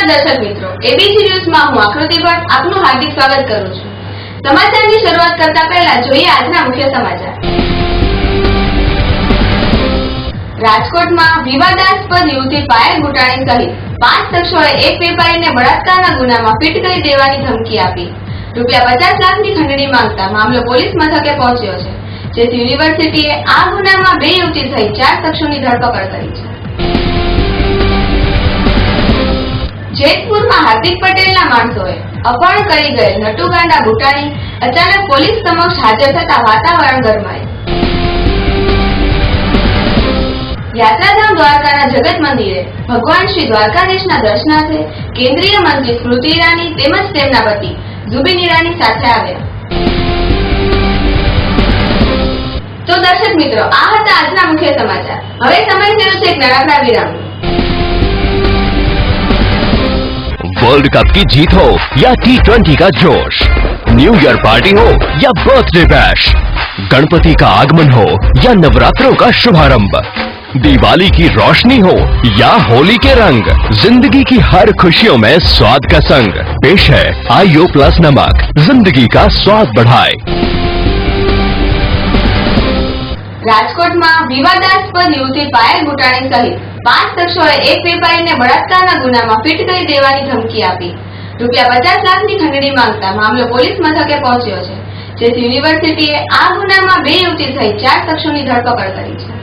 દર્શક મિત્રો, એબીસી ન્યૂઝમાં હું આકૃતિ ભટ્ટ આપનું હાર્દિક સ્વાગત કરું છું। સમાચારની શરૂઆત કરતા પહેલા જોઈએ આજના મુખ્ય સમાચાર। રાજકોટમાં વિવાદાસ્પદ યુવતી પાયલ બુટાણી સહિત 5 શખ્સોએ એક વેપારીને બળાત્કારના ગુનામાં ફિટ કરી દેવાની ધમકી આપી ₹50 લાખની ખંડણી માંગતા મામલો પોલીસ મથકે પહોંચ્યો છે, જેથી યુનિવર્સિટીએ આ ગુનામાં 2 યુવતી સહિત 4 શખ્સોની ધરપકડ કરી છે। જેતપુરમાં હાર્દિક પટેલના માણસોએ અપહરણ કરી ગયેલ નટુગાંડા બુટાણી અચાનક પોલીસ સમક્ષ હાજર થતા વાતાવરણ ગરમાયું। યાત્રાધામ દ્વારકાના જગત મંદિરે ભગવાન શ્રી દ્વારકાધીશના દર્શનાર્થે કેન્દ્રીય મંત્રી સ્મૃતિ ઈરાની તેમજ તેમના પતિ ઝુબીન ઈરાની સાથે આવ્યા। તો દર્શક મિત્રો, આ હતા આજના મુખ્ય સમાચાર। હવે સમય થયો છે એક નાનકડા વિરામનો। वर्ल्ड कप की जीत हो या T20 का जोश, न्यू ईयर पार्टी हो या बर्थडे बैश, गणपति का आगमन हो या नवरात्रों का शुभारंभ, दिवाली की रोशनी हो या होली के रंग, जिंदगी की हर खुशियों में स्वाद का संग पेश है आईओ प्लस नमक, जिंदगी का स्वाद बढ़ाए। રાજકોટમાં વિવાદાસ્પદ યુવતી પાયલ બુટાણી સહિત 5 શખ્સોએ એક વેપારીને બળાત્કારના ગુનામાં ફિટ કરી દેવાની ધમકી આપી ₹50 લાખની ખંડણી માંગતા મામલો પોલીસ મથકે પહોંચ્યો છે, જેથી યુનિવર્સિટીએ આ ગુનામાં 2 યુવતી સહિત 4 શખ્સોની ધરપકડ કરી છે।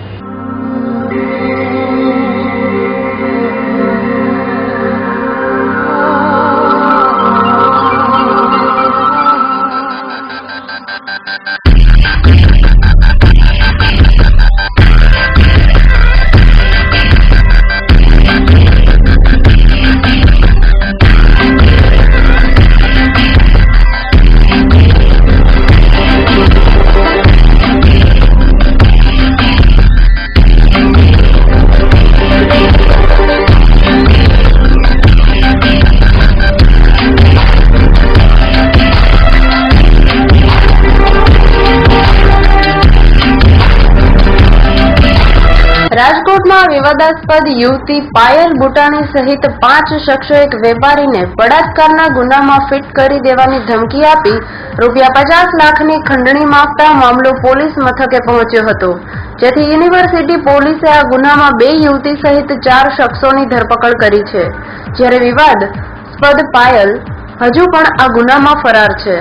રાજકોટમાં વિવાદાસ્પદ યુવતી પાયલ બુટાણી સહિત 5 શખ્સોએ એક વેપારીને બળાત્કારના ગુનામાં ફિટ કરી દેવાની ધમકી આપી ₹50 લાખની ખંડણી માંગતા મામલો પોલીસ મથકે પહોંચ્યો હતો, જેથી યુનિવર્સિટી પોલીસે આ ગુનામાં 2 યુવતી સહિત 4 શખ્સોની ધરપકડ કરી છે, જ્યારે વિવાદાસ્પદ પાયલ હજુ પણ આ ગુનામાં ફરાર છે।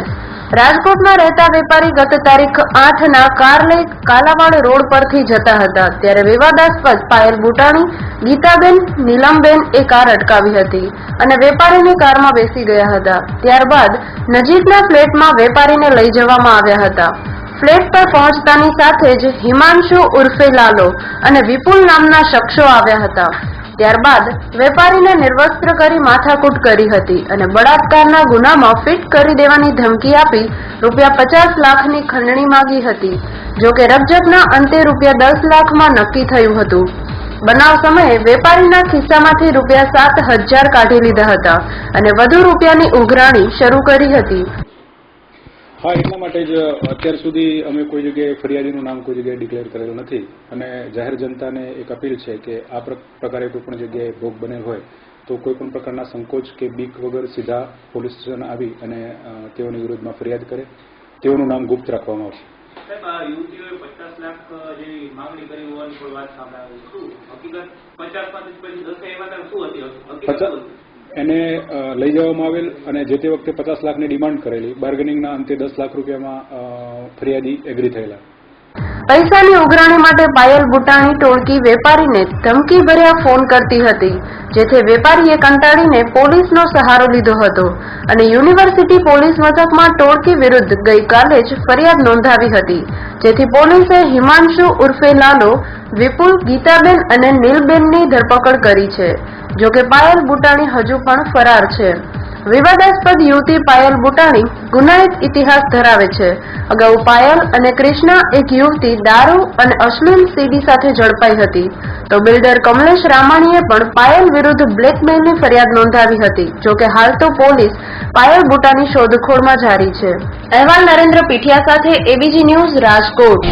રાજકોટમાં રહેતા વેપારી ગત તારીખ 8ના કાર લઈ કાલાવાડ રોડ પરથી જતા હતા, ત્યારે વિવાદાસ્પદ પાયલ બુટાણી, ગીતાબેન, નીલમબેન એ કાર અટકાવી હતી અને વેપારીની કારમાં બેસી ગયા હતા। ત્યારબાદ નજીકના ફ્લેટમાં વેપારીને લઈ જવામાં આવ્યા હતા। ફ્લેટ પર પહોંચતાની સાથે જ હિમાંશુ ઉર્ફે લાલો અને વિપુલ નામના શખ્સો આવ્યા હતા। ત્યારબાદ વેપારીને નિર્વસ્ત્ર કરી માથાકૂટ કરી હતી અને બળાત્કારના ગુનામાં ફિટ કરી દેવાની ધમકી આપી ₹50 લાખની ખંડણી માંગી હતી। જોકે રકઝકના અંતે ₹10 લાખમાં નક્કી થયું હતું। બનાવ સમયે વેપારીના ખિસ્સામાંથી ₹7,000 કાઢી લીધા હતા અને વધુ રૂપિયાની ઉઘરાણી શરૂ કરી હતી। હા, એટલા માટે જ અત્યાર સુધી અમે કોઈ જગ્યાએ ફરિયાદીનું નામ કોઈ જગ્યાએ ડિક્લેર કરેલું નથી અને જાહેર જનતાને એક અપીલ છે કે આ પ્રકારે કોઈ પણ જગ્યાએ ભોગ બનેલ હોય તો કોઈ પણ પ્રકારના સંકોચ કે બીક વગર સીધા પોલીસ સ્ટેશન આવી અને તેઓની વિરુદ્ધમાં ફરિયાદ કરે। તેઓનું નામ ગુપ્ત રાખવામાં આવશે। યુવતીઓએ 50 લાખ જેવી માંગણી કરી હોવાની કોઈ વાત સામે આવી, શું હકીકત 50 પછી 10 એમાં શું હતી હકીકત? એને લઈ જવામાં આવેલ અને જે તે વખતે 50 લાખની ડિમાન્ડ કરેલી, બાર્ગેનિંગના અંતે 10 લાખ રૂપિયામાં ફરિયાદી એગ્રી થયેલા। પૈસાની ઉઘરાણી માટે પાયલ બુટાણી ટોળકી વેપારીને ધમકી ભર્યા ફોન કરતી હતી, જેથી વેપારીએ કંટાળીને પોલીસનો સહારો લીધો હતો અને યુનિવર્સિટી પોલીસ મથકમાં ટોળકી વિરુદ્ધ ગઈકાલે જ ફરિયાદ નોંધાવી હતી, જેથી પોલીસે હિમાંશુ ઉર્ફે લાલો, વિપુલ, ગીતાબેન અને નીલબેનની ધરપકડ કરી છે। જોકે પાયલ બુટાણી હજુ પણ ફરાર છે। વિવાદાસ્પદ યુવતી પાયલ બુટાણી ગુનાહિત ઇતિહાસ ધરાવે છે। અગાઉ પાયલ અને કૃષ્ણા એક યુવતી દારૂ અને અશ્લીલ સીડી સાથે ઝડપાઈ હતી, તો બિલ્ડર કમલેશ રામાણીએ પણ પાયલ વિરુદ્ધ બ્લેકમેલની ફરિયાદ નોંધાવી હતી। જોકે હાલ તો પોલીસ પાયલ બુટાની શોધખોળમાં જારી છે। અહેવાલ નરેન્દ્ર પીઠિયા સાથે એબીજી ન્યૂઝ, રાજકોટ।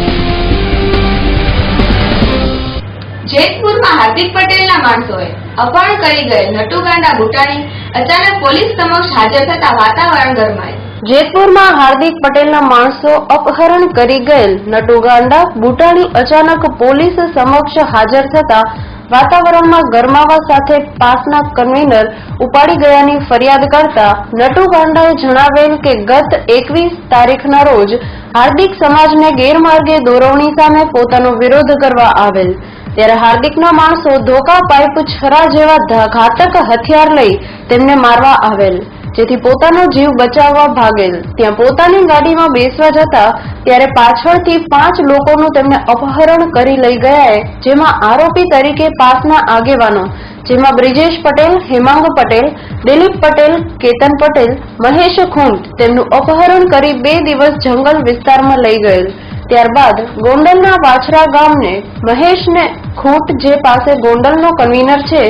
જેતપુરમાં હાર્દિક પટેલના માણસોએ અપહરણ કરી ગયેલ નટુગાંડા બુટાણી અચાનક પોલીસ સમક્ષ હાજર થતા વાતાવરણ ગરમાયું. જેતપુરમાં હાર્દિક પટેલના માણસો અપહરણ કરી ગયેલ નટુગાંડા બુટાણી અચાનક પોલીસ સમક્ષ હાજર થતા વાતાવરણમાં ગરમાવા સાથે પાસના કન્વીનર ઉપાડી ગયાની ફરિયાદ કરતા નટુગાંડાએ જણાવેલ કે ગત 21 તારીખના રોજ હાર્દિક સમાજને ગેરમાર્ગે દોરવણી સામે પોતાનો વિરોધ કરવા આવેલ, ત્યારે હાર્દિકના માણસો ધોકા, પાઇપ, છરા જેવા ઘાતક હથિયાર લઈ તેમને મારવા આવેલ, જેથી પોતાનો જીવ બચાવવા ભાગેલ. ત્યાં પોતાની ગાડીમાં બેસવા જતા ત્યારે પાછળથી 5 લોકોનું તેમને અપહરણ કરી લઈ ગયાએ, જેમાં આરોપી તરીકે પાસના આગેવાનો જેમાં બ્રિજેશ પટેલ, હેમાંગ પટેલ, દિલીપ પટેલ, કેતન પટેલ, મહેશ ખૂંટ તેમનું અપહરણ કરી 2 દિવસ જંગલ વિસ્તારમાં લઈ ગયેલ. ત્યારબાદ ગોંડલના વાછરા ગામને મહેશને ખૂંટ જે પાસે ગોંડલનો કન્વીનર છે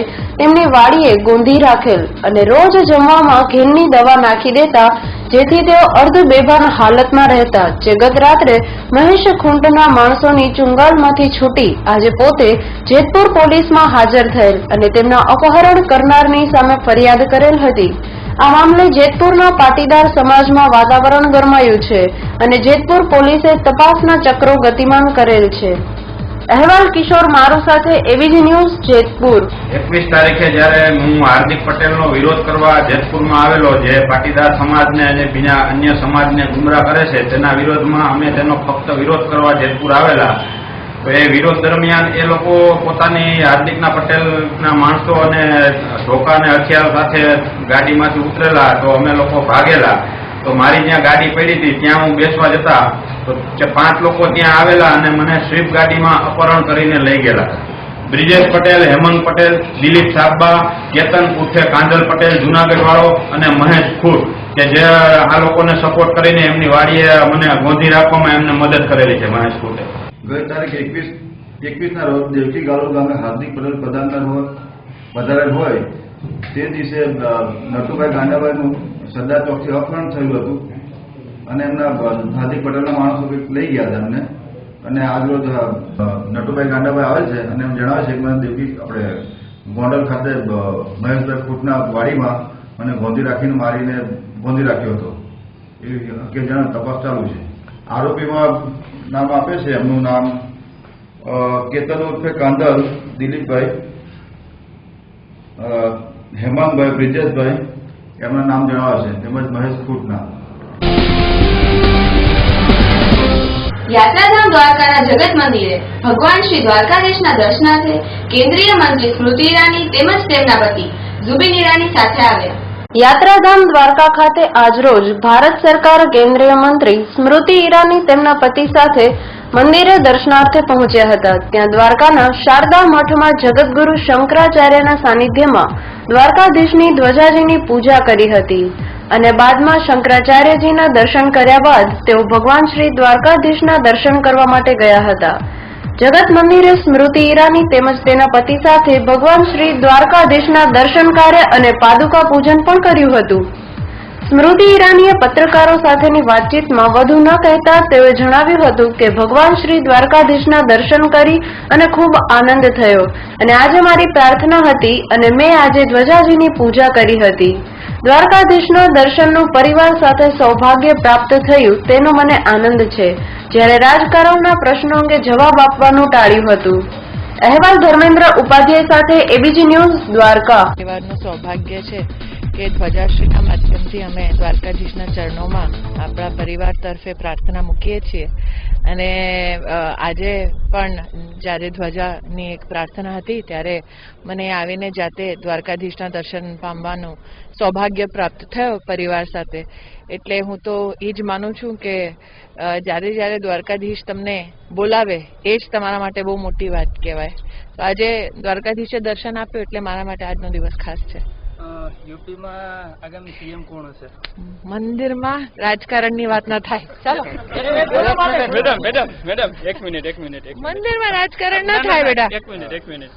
તેમની વાડીએ ગોંધી રાખેલ અને રોજ જમવામાં ઘેનની દવા નાખી દેતા, જેથી તેઓ અર્ધ બેભાન હાલતમાં રહેતા, જે ગત રાત્રે મહેશ ખૂંટના માણસોની ચુંગાલમાંથી છૂટી આજે પોતે જેતપુર પોલીસમાં હાજર થયેલ અને તેમના અપહરણ કરનારની સામે ફરિયાદ કરેલ હતી. આ મામલે જેતપુરના પાટીદાર સમાજમાં વાતાવરણ ગરમાયું છે અને જેતપુર પોલીસે તપાસના ચક્રો ગતિમાન કરેલ છે. અહેવાલ કિશોર મારુ સાથે એબીજી ન્યૂઝ, જેતપુર. 21 તારીખે જયારે હું હાર્દિક પટેલનો વિરોધ કરવા જેતપુરમાં આવેલો, જે પાટીદાર સમાજને અને બીજા અન્ય સમાજને ગુમરાહ કરે છે, તેના વિરોધમાં અમે તેનો ફક્ત વિરોધ કરવા જેતપુર આવેલા. તો એ વિરોધ દરમિયાન એ લોકો પોતાની હાર્દિકના પટેલના માણસો અને ધોકા અને હથિયાર સાથે ગાડીમાંથી ઉતરેલા, તો અમે લોકો ભાગેલા. તો મારી જ્યાં ગાડી પડી હતી ત્યાં હું બેસવા જતા તો 5 લોકો ત્યાં આવેલા અને મને સ્વીપ ગાડીમાં અપહરણ કરીને લઈ ગયેલા. બ્રિજેશ પટેલ, હેમંત પટેલ, દિલીપ સાબા, કેતન ઉર્ફે કાંજલ પટેલ જુનાગઢ વાળો અને મહેશ ખૂટ, કે જે આ લોકોને સપોર્ટ કરીને એમની વાડીએ મને ગોંધી રાખવામાં એમને મદદ કરેલી છે. મહેશ ખૂટે ગત તારીખ 21ના રોજ દેવકી ગાળો ગામે હાર્દિક પટેલ પ્રધાનગર વધારેલ હોય તે દિવસે નટુભાઈ ગાંડાભાઈનું સરદાર ચોકથી અપહરણ થયું હતું અને એમના હાર્દિક પટેલના માણસો લઈ ગયા હતા એમને. અને આજરોજ નટુભાઈ ગાંડાભાઈ આવે છે અને એમ જણાવે છે કે મને દેવકી આપણે ગોંડલ ખાતે મહેશભાઈ ખૂટના વાડીમાં મને ગોંધી રાખીને મારીને ગોંધી રાખ્યો હતો. એ જણા તપાસ ચાલુ છે. આરોપીમાં નામ આપે છે, એમનું નામ કેતન ઉર્ફે કાંદલ, દિલીપભાઈ, હેમાંગભાઈ, બ્રિજેશભાઈ એમના નામ જણાવે છે, તેમજ મહેશ ખૂટના. યાત્રાધામ દ્વારકાના જગત મંદિરે ભગવાન શ્રી દ્વારકાધીશના દર્શનાર્થે કેન્દ્રીય મંત્રી સ્મૃતિ ઈરાની તેમજ તેમના પતિ ઝુબીન ઈરાની સાથે આવ્યા. યાત્રાધામ દ્વારકા ખાતે આજરોજ ભારત સરકાર કેન્દ્રીય મંત્રી સ્મૃતિ ઈરાની તેમના પતિ સાથે મંદિરે દર્શનાર્થે પહોંચ્યા હતા. ત્યાં દ્વારકાના શારદા મઠમાં જગતગુરુ શંકરાચાર્યના સાનિધ્યમાં દ્વારકાધીશની ધ્વજાજીની પૂજા કરી હતી અને બાદમાં શંકરાચાર્યજીના દર્શન કર્યા બાદ તેઓ ભગવાન શ્રી દ્વારકાધીશના દર્શન કરવા માટે ગયા હતા. જગત મંદિરે સ્મૃતિ ઈરાની તેમજ તેના પતિ સાથે ભગવાન શ્રી દ્વારકાધીશના દર્શન કાર્ય અને પાદુકા પૂજન પણ કર્યું હતું. સ્મૃતિ ઈરાનીએ પત્રકારો સાથેની વાતચીતમાં વધુ ન કહેતા તેઓએ જણાવ્યું હતું કે ભગવાન શ્રી દ્વારકાધીશના દર્શન કરી અને ખૂબ આનંદ થયો અને આજે મારી પ્રાર્થના હતી અને મેં આજે ધ્વજાજીની પૂજા કરી હતી. દ્વારકાધીશના દર્શનનું પરિવાર સાથે સૌભાગ્ય પ્રાપ્ત થયું તેનો મને આનંદ છે, જ્યારે રાજકારણના પ્રશ્નો અંગે જવાબ આપવાનું ટાળ્યું હતું. અહેવાલ ધર્મેન્દ્ર ઉપાધ્યાય સાથે એબીજી ન્યૂઝ, દ્વારકા. પરિવારનું સૌભાગ્ય છે કે ધ્વજાશ્રીના માધ્યમથી અમે દ્વારકાધીશના ચરણોમાં આપણા પરિવાર તરફે પ્રાર્થના મૂકીએ છીએ અને આજે પણ જ્યારે ધ્વજાની એક પ્રાર્થના હતી ત્યારે મને આવીને જાતે દ્વારકાધીશના દર્શન પામવાનું સૌભાગ્ય પ્રાપ્ત થયો પરિવાર સાથે. એટલે હું તો એ જ માનું છું કે જ્યારે દ્વારકાધીશ તમને બોલાવે એ જ તમારા માટે બહુ મોટી વાત કહેવાય. તો આજે દ્વારકાધીશે દર્શન આપ્યું એટલે મારા માટે આજનો દિવસ ખાસ છે. યુપીમાં આગામી સીએમ કોણ હશે? મંદિરમાં રાજકારણની વાત ન થાય. ચાલો મેડમ એક મિનિટ મંદિરમાં રાજકારણ ન થાય બેટા. એક મિનિટ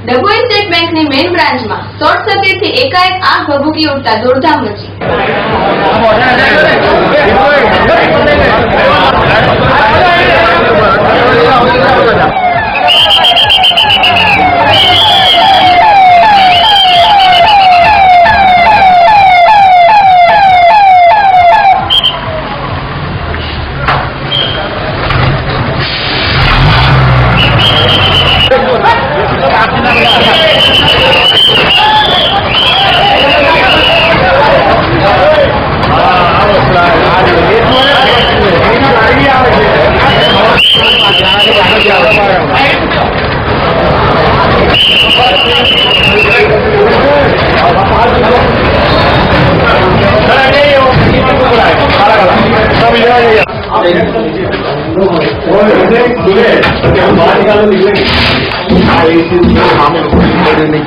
ડભોઈ સ્ટેટ બેંકની મેઇન બ્રાન્ચમાં શોર્ટ સર્કિટથી એકાએક આગ ભભૂકી ઉઠતા દોડધામ મચી.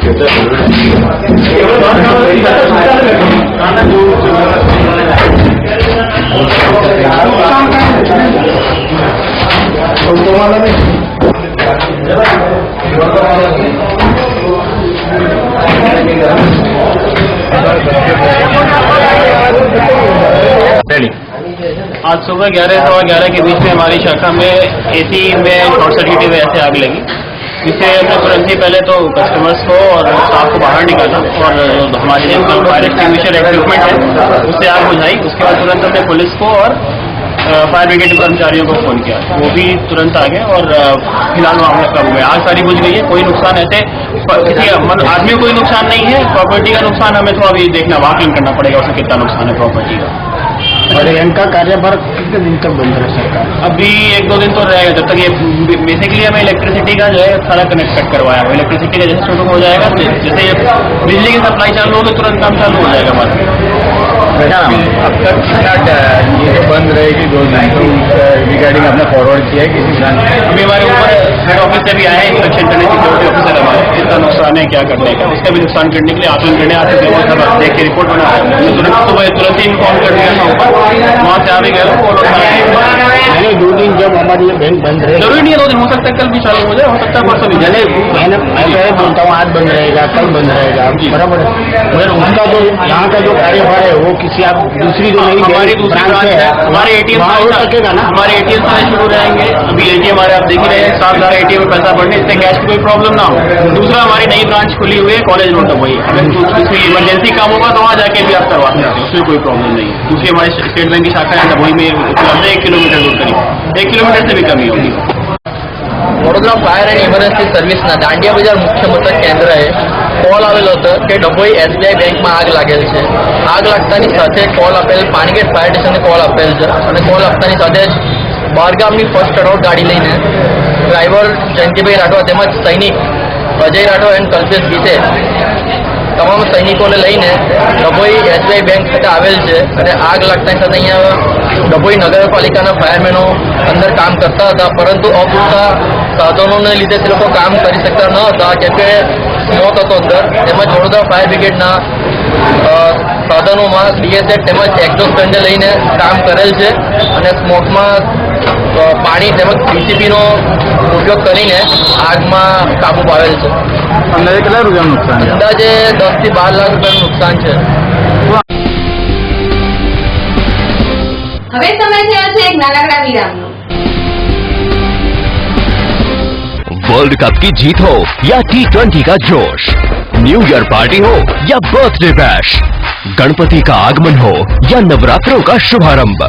आज सुबह 11:15 के बीच में हमारी शाखा में एसी में शॉर्ट सर्किट की वजह से आग लगी, जिससे हमने तुरंत ही पहले तो कस्टमर्स को और स्टाफ को बाहर निकाला और हमारे जो फायर एक्सटिंग्विशर इक्विपमेंट है उससे आग बुझाई। उसके बाद तुरंत हमने पुलिस को और फायर ब्रिगेड के कर्मचारियों को फोन किया, वो भी तुरंत आ गए और फिलहाल मामला काबू में। आग सारी बुझ गई है, कोई नुकसान ऐसे किसी आदमी को कोई नुकसान नहीं है। प्रॉपर्टी का नुकसान हमें थोड़ा अभी देखना, आकलन करना पड़ेगा उसमें कितना नुकसान है प्रॉपर्टी का। और इनका कार्यभार कितने दिन तक बंद रह सकता है? अभी 1-2 दिन तो रहेगा, जब तक ये बेसिकली हमें इलेक्ट्रिसिटी का जो है सारा कनेक्ट करवाया है। इलेक्ट्रिसिटी का जैसे शुरू हो जाएगा, जैसे बिजली की सप्लाई चालू होगी तुरंत काम चालू हो जाएगा हमारा। अब तक ये जो बंद रहेगी 2 दिन, तो रिगार्डिंग आपने फॉरवर्ड किया है किसी ब्रांच? अभी हमारे ऊपर हेड ऑफिस से भी आए हैं, इंस्पेक्शन करने सिक्योरिटी ऑफिसर हमारे, कितना नुकसान है क्या करने का, उसका भी नुकसान करने के लिए आकलन करने आते थे। वो सब देख के रिपोर्ट बना रहे हैं, तुरंत ही इन्फॉर्म कर दिया था ऊपर, वहाँ से आ भी गए वो लोग। 2 दिन जब हमारी ये बैंक बंद रहेगी, जरूरी नहीं है 2 दिन, हो सकता है कल भी चालू हो जाए, हो सकता है परसों भी। मैं बोलता हूँ आज बंद रहेगा, कल बंद रहेगा, बराबर है, मगर उसका जो यहाँ का जो कार्यभार है वो किसी आप दूसरी जो नहीं, हमारी दूसरी ब्रांच है, हमारे एटीएम हो सकेगा ना, हमारे एटीएम सारे शुरू रहेंगे। अभी एटीएम हमारे आप देख ही रहे हैं, 7,000 एटीएम में पैसा बढ़ने, इससे कैश की कोई प्रॉब्लम ना हो। दूसरा हमारी नई ब्रांच खुली हुई है कॉलेज रोड, वही अगर उसमें इमरजेंसी काम होगा तो वहाँ जाके भी आप करवा सकते हैं, उसमें कोई प्रॉब्लम नहीं है। दूसरी हमारी स्टेट बैंक की शाखा है वही में उपलब्ध है, 1 किलोमीटर दूर करीब, 1 किलोमीटर से भी कमी होगी। વડોદરા ફાયર એન્ડ ઇમરજન્સી સર્વિસના દાંડિયા બજાર મુખ્ય મથક કેન્દ્રએ કોલ આવેલો હતો કે ડભોઈ એસબીઆઈ બેંકમાં આગ લાગેલ છે। આગ લાગતાની સાથે કોલ આપેલ પાણીગેટ ફાયર સ્ટેશને કોલ આપેલ છે અને કોલ આપતાની સાથે જ બહારગામની ફર્સ્ટ એડ ગાડી લઈને ડ્રાઈવર જયંતિભાઈ રાઠવા તેમજ સૈનિક અજય રાઠવા એન્ડ કલ્પેશ ગીતે તમામ સૈનિકોને લઈને ડભોઈ એસબીઆઈ બેંક ખાતે આવેલ છે અને આગ લાગતાની સાથે અહીંયા ડભોઈ નગરપાલિકાના ફાયરમેનો અંદર કામ કરતા હતા, પરંતુ અપૂરતા સાધનોને લીધે તે લોકો કામ કરી શકતા ન હતા કેમ કે સ્મોક હતો અંદર। તેમજ વડોદરા ફાયર બ્રિગેડના સાધનોમાં બીએસએફ તેમજ એક્ઝોસ્ટને લઈને કામ કરેલ છે અને સ્મોકમાં પાણી તેમજ ડીસીપીનો ઉપયોગ કરીને આગમાં કાબુ પાવેલ છે। અંદાજે કેટલા રૂપિયાનું નુકસાન છે? અંદાજે 10 થી 12 લાખ રૂપિયાનું નુકસાન છે। હવે સમય થયો છે એક નાનકડા વિરામનો। वर्ल्ड कप की जीत हो या T20 का जोश, न्यू ईयर पार्टी हो या बर्थडे बैश, गणपति का आगमन हो या नवरात्रों का शुभारंभ,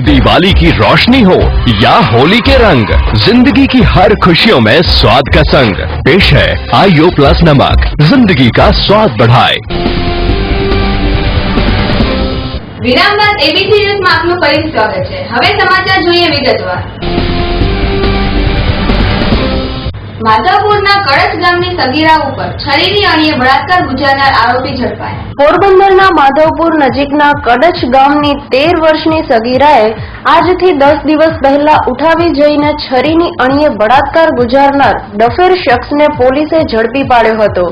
दिवाली की रोशनी हो या होली के रंग, जिंदगी की हर खुशियों में स्वाद का संग। पेश है आईओ प्लस नमक, जिंदगी का स्वाद बढ़ाए। વિરામ બાદ એબીસી ન્યૂઝમાં આપનું ફરીથી સ્વાગત છે। હવે સમાચાર જોઈએ વિગતવાર। માધવપુરના કળશ ગામની સગીરા ઉપર છરીની અણીએ બળાત્કાર ગુજારનાર આરોપી ઝડપાયા। પોરબંદરના માધવપુર નજીકના કડચ ગામની 13 વર્ષની સગીરાએ આજથી 10 દિવસ પહેલા ઉઠાવી જઈને છરીની અણીએ બળાત્કાર ગુજારનાર ડફેર શખ્સને પોલીસે ઝડપી પાડ્યો હતો।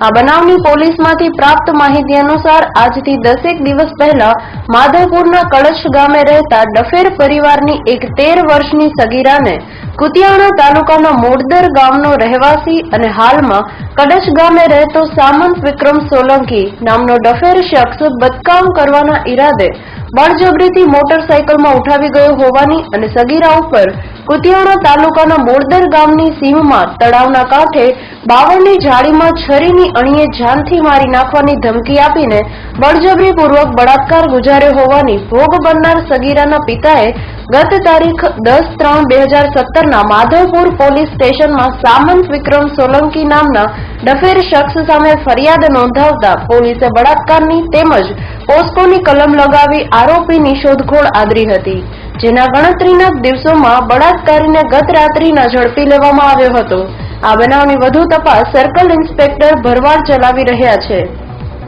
આ બનાવની પોલીસમાંથી પ્રાપ્ત માહિતી અનુસાર આજથી 10 દિવસ પહેલા માધવપુરના કળશ ગામે રહેતા ડફેર પરિવારની એક 13 વર્ષની સગીરાને કુતિયાણા તાલુકાના મોડદર ગામનો રહેવાસી અને હાલમાં કડચ ગામે રહેતો સામંત વિક્રમ સોલંકી નામનો ડફેર શખ્સ બદકામ કરવાના ઈરાદે બળજબરીથી મોટરસાયકલમાં ઉઠાવી ગયો હોવાની અને સગીરા ઉપર કુતિયાણા તાલુકાના મોડદર ગામની સીમમાં તળાવના કાંઠે બાવળની જાળીમાં છરીની અણીએ જાનથી મારી નાખવાની ધમકી આપીને બળજબરીપૂર્વક બળાત્કાર ગુજાર્યો હોવાની ભોગ બનનાર સગીરાના પિતાએ ગત તારીખ 10/3/2017ના માધવપુર પોલીસ સ્ટેશનમાં સામંત વિક્રમ સોલંકી નામના ડફેર શખ્સ સામે ફરિયાદ નોંધાવતા પોલીસે બળાત્કારની તેમજ પોસ્કોની કલમ લગાવી આરોપીની શોધખોળ આદરી હતી, જેના ગણતરીના દિવસોમાં બળાત્કારીને ગત રાત્રિના ઝડપી લેવામાં આવ્યો હતો। આ બનાવની વધુ તપાસ સર્કલ ઇન્સ્પેક્ટર ભરવાડ ચલાવી રહ્યા છે।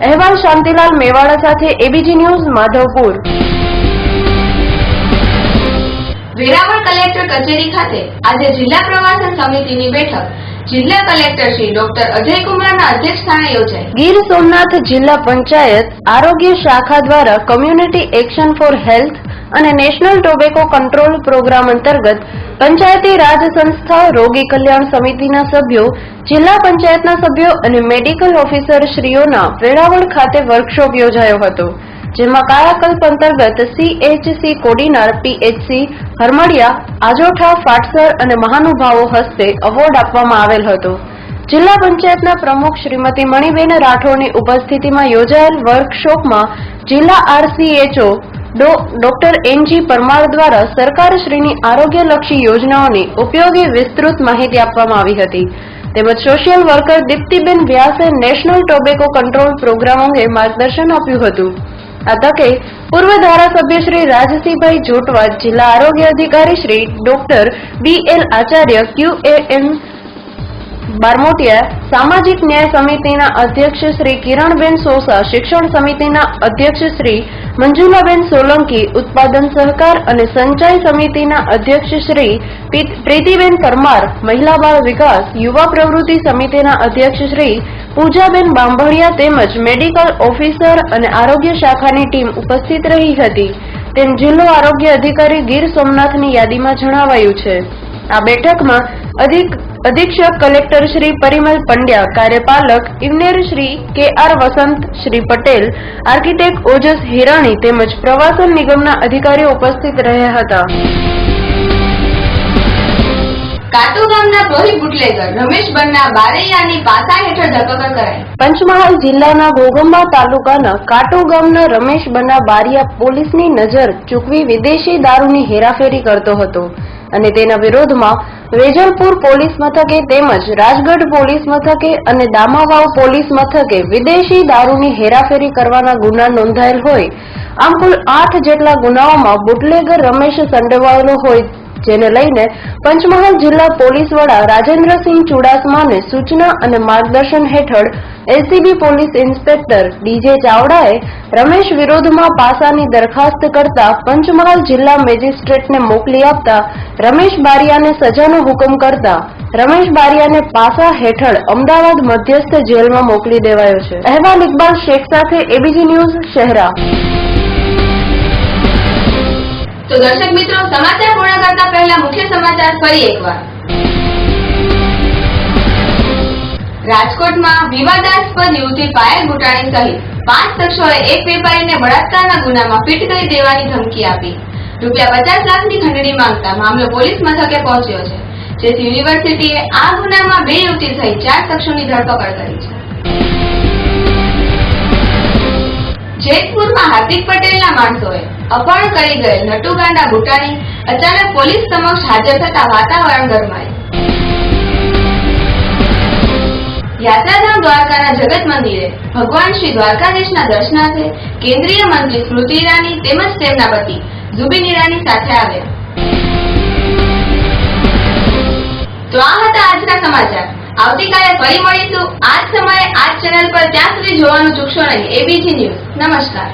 અહેવાલ શાંતિલાલ મેવાડા સાથે ABG news Madhavpur. Veraval collector કચેરી ખાતે આજે જિલ્લા પ્રવાસન સમિતિની બેઠક જિલ્લા કલેક્ટર શ્રી ડોક્ટર અજયકુમારના અધ્યક્ષસ્થાને યોજાઈ. ગીર સોમનાથ જિલ્લા પંચાયત આરોગ્ય શાખા દ્વારા કમ્યુનિટી એક્શન ફોર હેલ્થ અને નેશનલ ટોબેકો કંટ્રોલ પ્રોગ્રામ અંતર્ગત પંચાયતી રાજ સંસ્થા, રોગી કલ્યાણ સમિતિના સભ્યો, જિલ્લા પંચાયતના સભ્યો અને મેડિકલ ઓફિસર શ્રીઓના વેરાવળ ખાતે વર્કશોપ યોજાયો હતો, જેમાં કાયાકલ્પ અંતર્ગત CHC કોડીનાર, PHC હરમડિયા, આજોઠા, ફાટસર અને મહાનુભાવો હસ્તે એવોર્ડ આપવામાં આવેલ હતો. જિલ્લા પંચાયતના પ્રમુખ શ્રીમતી મણિબેન રાઠોડની ઉપસ્થિતિમાં યોજાયેલ વર્કશોપમાં જિલ્લા RCHO ડોક્ટર NG પરમાર દ્વારા સરકારશ્રીની આરોગ્યલક્ષી યોજનાઓની ઉપયોગી વિસ્તૃત માહિતી આપવામાં આવી હતી, તેમજ social worker દીપ્તિબેન વ્યાસે national tobacco control programme અંગે માર્ગદર્શન આપ્યું હતું. આ તકે પૂર્વ ધારાસભ્ય શ્રી રાજસિંહભાઈ જોટવા, જિલ્લા આરોગ્ય અધિકારી Shri doctor BL Acharya, QAM બારમોટિયા, સામાજિક ન્યાય સમિતિના અધ્યક્ષ શ્રી કિરણબેન સોસા, શિક્ષણ સમિતિના અધ્યક્ષ શ્રી મંજુલાબેન સોલંકી, ઉત્પાદન સહકાર અને સંચય સમિતિના અધ્યક્ષ શ્રી પ્રીતિબેન પરમાર, મહિલા બાળ વિકાસ યુવા પ્રવૃત્તિ સમિતિના અધ્યક્ષ શ્રી પૂજાબેન બાંભણિયા તેમજ મેડિકલ ઓફિસર અને આરોગ્ય શાખાની ટીમ ઉપસ્થિત રહી હતી, તેમ જિલ્લો આરોગ્ય અધિકારી ગીર સોમનાથની યાદીમાં જણાવાયું છે. આ બેઠકમાં અધિક્ષક કલેક્ટર શ્રી પરિમલ પંડ્યા, કાર્યપાલક ઇજનેર શ્રી KR વસંત, શ્રી પટેલ, આર્કિટેક્ટ ઓજસ હિરાણી તેમજ પ્રવાસન નિગમના અધિકારીઓ ઉપસ્થિત રહ્યા હતા. કાટુ ગામના પ્રોહી બુટલેગર રમેશ બન્ના બારૈયાની પાસા હેઠળ ધરપકડ કરાઈ. પંચમહાલ જિલ્લાના ઘોઘંબા તાલુકાના કાટુ ગામના રમેશ બન્ના બારિયા પોલીસની નજર ચૂકવી વિદેશી દારૂની હેરાફેરી કરતો હતો અને તેના વિરોધમાં વેજલપુર પોલીસ મથકે તેમજ રાજગઢ પોલીસ મથકે અને દામાવાવ પોલીસ મથકે વિદેશી દારૂની હેરાફેરી કરવાના ગુના નોંધાયેલ હોય. આમ કુલ 8 જેટલા ગુનાઓમાં બુટલેગર રમેશ સંડોવાયેલો હોય, જેને લઈને પંચમહાલ જિલ્લા પોલીસ વડા રાજેન્દ્રસિંહ ચુડાસમાને સૂચના અને માર્ગદર્શન હેઠળ LCB પોલીસ ઇન્સ્પેક્ટર DJ ચાવડાએ રમેશ વિરોધમાં પાસાની દરખાસ્ત કરતા પંચમહાલ જિલ્લા મેજિસ્ટ્રેટને મોકલી આપતા રમેશ બારિયાને સજાનો હુકમ કરતા રમેશ બારિયાને પાસા હેઠળ અમદાવાદ મધ્યસ્થ જેલમાં મોકલી દેવાયો છે. અહેવાલ ઇકબાલ શેખ સાથે ABG ન્યૂઝ, શહેરા. તો દર્શક મિત્રો, સમાચાર પૂર્ણ કરતા પહેલા મુખ્ય સમાચાર ફરી એકવાર. રાજકોટમાં વિવાદાસ્પદ યુવતી પાયલ બુટાણી સહિત 5 શખ્સોએ એક વેપારીને બળાત્કારના ગુનામાં ફીટ કરી દેવાની ધમકી આપી ₹50 લાખની ખંડણી માંગતા મામલો પોલીસ મથકે પહોંચ્યો છે, જેથી યુનિવર્સિટીએ આ ગુનામાં 2 યુવતી સહિત 4 શખ્સોની ધરપકડ કરી છે. જેતપુરમાં હાર્દિક પટેલના માણસોએ અપહરણ કરી ગયેલ નટુગાંડા બુટાણી અચાનક પોલીસ સમક્ષ હાજર થતા વાતાવરણ ગરમાયું. યાત્રાધામ દ્વારકાના જગત મંદિરે ભગવાન શ્રી દ્વારકાધીશના દર્શનાર્થે કેન્દ્રીય મંત્રી સ્મૃતિ ઈરાની તેમજ તેમના પતિ ઝુબીન ઈરાની સાથે આવ્યા. તો આ હતા આજના સમાચાર. આવતીકાલે ફરી મળીશું આ જ સમયે આ જ ચેનલ પર. ત્યાં સુધી જોવાનું ચૂકશો નહીં. ABG news. નમસ્કાર.